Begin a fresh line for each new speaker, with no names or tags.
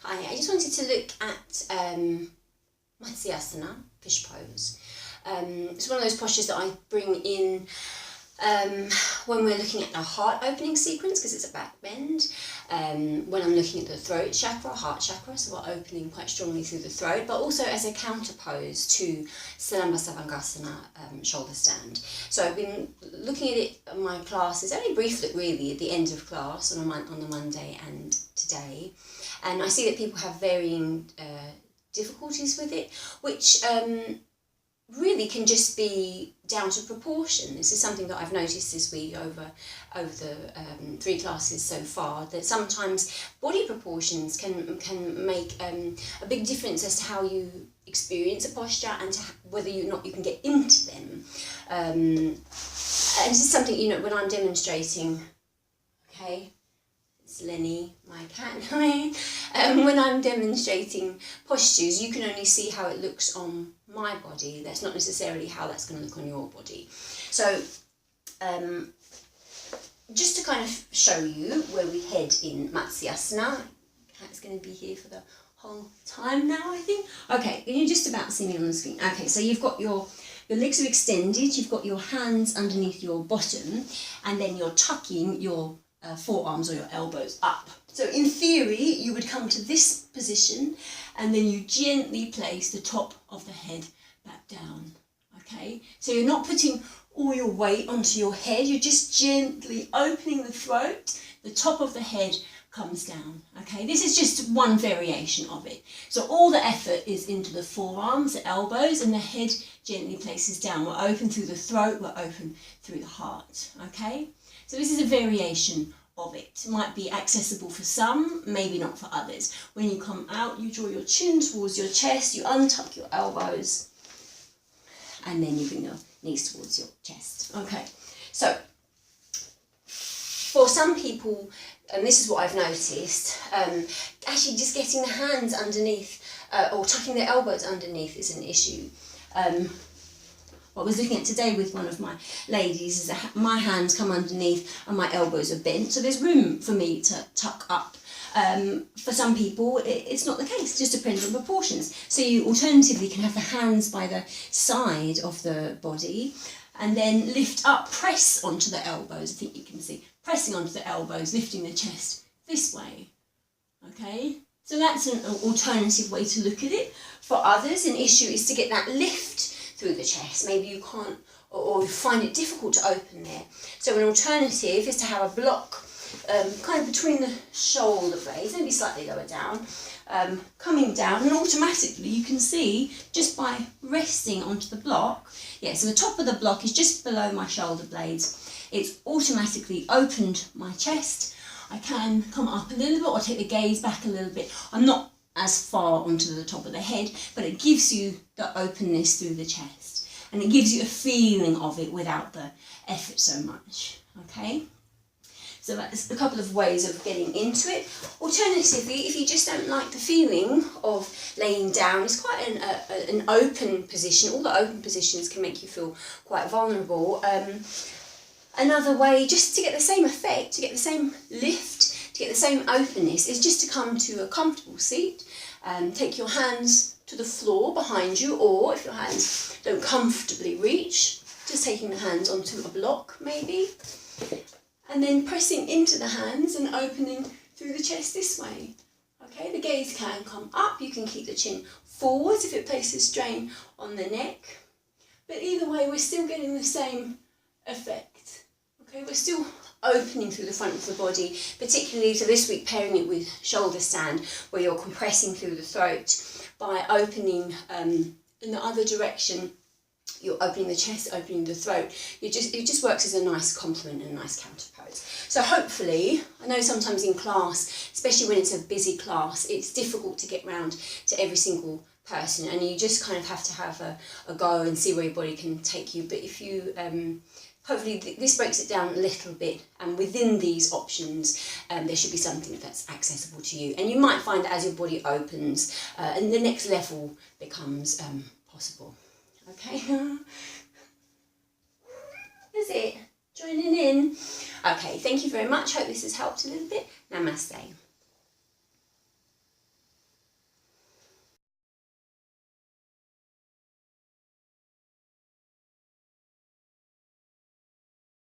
Hi, I just wanted to look at Matsyasana, fish pose. It's one of those postures that I bring in when we're looking at the heart opening sequence, because it's a back bend. When I'm looking at the throat chakra, heart chakra, so we're opening quite strongly through the throat, but also as a counter pose to Savasana, shoulder stand. So I've been looking at it in my classes, only brief look really at the end of class on the Monday and today, and I see that people have varying difficulties with it, which really can just be down to proportion. This is something that I've noticed this week over the 3 classes so far, that sometimes body proportions can make a big difference as to how you experience a posture and to whether or not you can get into them. And this is something, you know, when I'm demonstrating, okay, it's Lenny, my cat, when I'm demonstrating postures, you can only see how it looks on my body. That's not necessarily how that's going to look on your body. So just to kind of show you where we head in Matsyasana, cat's going to be here for the whole time now, I think. Okay, you just about see me on the screen. Okay, so you've got your legs are extended, you've got your hands underneath your bottom, and then you're tucking your forearms or your elbows up. So in theory, you would come to this position and then you gently place the top of the head back down, okay? So you're not putting all your weight onto your head, you're just gently opening the throat, the top of the head comes down, okay? This is just one variation of it. So all the effort is into the forearms, the elbows, and the head gently places down. We're open through the throat, we're open through the heart, okay? So this is a variation of it. It might be accessible for some, maybe not for others. When you come out, you draw your chin towards your chest, you untuck your elbows, and then you bring your knees towards your chest. Okay, so for some people, and this is what I've noticed, actually just getting the hands underneath or tucking the elbows underneath is an issue. What I was looking at today with one of my ladies is that my hands come underneath and my elbows are bent, so there's room for me to tuck up. For some people, it's not the case, it just depends on proportions. So you alternatively can have the hands by the side of the body and then lift up, press onto the elbows. I think you can see, pressing onto the elbows, lifting the chest this way, okay? So that's an alternative way to look at it. For others, an issue is to get that lift through the chest. Maybe you can't, or you find it difficult to open there. So an alternative is to have a block kind of between the shoulder blades, maybe slightly lower down, coming down, and automatically you can see just by resting onto the block, yeah, so the top of the block is just below my shoulder blades. It's automatically opened my chest. I can come up a little bit or take the gaze back a little bit. I'm not as far onto the top of the head, but it gives you the openness through the chest, and it gives you a feeling of it without the effort so much, okay? So that's a couple of ways of getting into it. Alternatively, if you just don't like the feeling of laying down, it's quite an open position. All the open positions can make you feel quite vulnerable. Another way, just to get the same effect, to get the same lift, to get the same openness, is just to come to a comfortable seat and take your hands to the floor behind you, or if your hands don't comfortably reach, just taking the hands onto a block maybe, and then pressing into the hands and opening through the chest this way. Okay, the gaze can come up, you can keep the chin forwards if it places strain on the neck, but either way we're still getting the same effect. Okay, we're still opening through the front of the body, particularly so this week pairing it with shoulder stand, where you're compressing through the throat by opening in the other direction. You're opening the chest, opening the throat. It just works as a nice complement and a nice counter pose. So hopefully, I know sometimes in class, especially when it's a busy class, it's difficult to get round to every single person, and you just kind of have to have a go and see where your body can take you. But if you hopefully this breaks it down a little bit, and within these options there should be something that's accessible to you, and you might find that as your body opens and the next level becomes possible. Okay, is it joining in? Okay, thank you very much. Hope this has helped a little bit. Namaste.